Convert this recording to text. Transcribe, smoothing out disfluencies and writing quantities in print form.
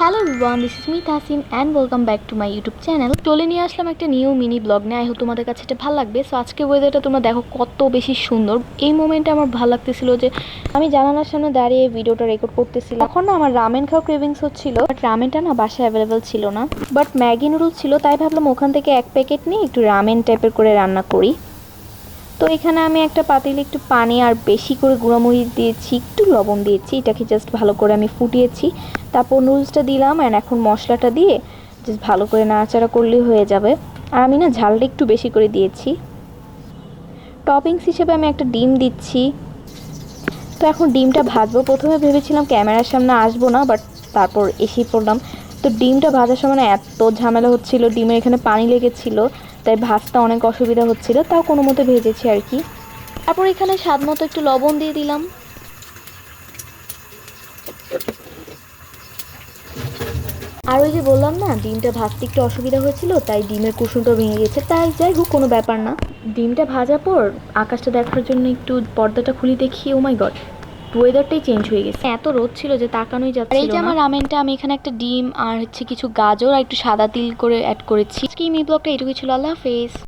Hello everyone, this is me Tasin and welcome back to my YouTube channel. চলে নিয়ে আসলাম একটা new mini blog নিয়ে। I hope তোমাদের কাছে এটা ভালো লাগবে। সো আজকে ওয়েদারটা তোমরা দেখো কত বেশি সুন্দর। এই মোমেন্টে আমার ভালো লাগতেছিল যে আমি জানালার সামনে দাঁড়িয়ে ভিডিওটা রেকর্ড করতেছিলাম। তখন না আমার রামেন খাওয়া ক্রেভিংস হচ্ছিল, বাট রামেনটা না বাসায় অ্যাভেলেবেল ছিল না, বাট ম্যাগি নুডলস ছিল। তাই ভাবলাম ওখান থেকে এক প্যাকেট নিয়ে একটু রামেন টাইপের করে রান্না করি। তো এখানে আমি একটা পাতিলে একটু পানি আর বেশি করে গুঁড়ামরিচ দিয়েছি, একটু লবণ দিয়েছি, এটাকে জাস্ট ভালো করে আমি ফুটিয়েছি। তারপর নুডলসটা দিলাম অ্যান্ড এখন মশলাটা দিয়ে জাস্ট ভালো করে নাড়াচাড়া করলেই হয়ে যাবে। আর আমি না ঝালটা একটু বেশি করে দিয়েছি। টপিংস হিসেবে আমি একটা ডিম দিচ্ছি। তো এখন ডিমটা ভাজবো। প্রথমে ভেবেছিলাম ক্যামেরার সামনে আসবো না, বাট তারপর এসেই পড়লাম। তো ডিমটা ভাজার সময় না এত ঝামেলা হচ্ছিল, ডিমের এখানে পানি লেগেছিল, তাই ভাজতে অনেক অসুবিধা হচ্ছিল। তাও কোনো মতে ভেজেছি আর কি। তারপর এখানে স্বাদ মতো একটু লবণ দিয়ে দিলাম। আর ওই যে বললাম না ডিমটা ভাজতে একটু অসুবিধা হয়েছিল, তাই ডিমের কুসুমটা ভেঙে গেছে। তাই যাই হোক, কোনো ব্যাপার না। ডিমটা ভাজার পর আকাশটা দেখার জন্য একটু পর্দাটা খুলে দেখি, ও মাই গড, ওয়েদারটাই চেঞ্জ হয়ে গেছে। এত রোদ ছিল যে তাকানোই যাচ্ছিল না। এই যে আমার রামেনটা, আমি এখানে একটা ডিম আর হচ্ছে কিছু গাজর আর একটু সাদা তিল করে অ্যাড করেছি। আজকে এই ব্লগটা এটুকুই ছিল। আল্লাহ হাফেজ।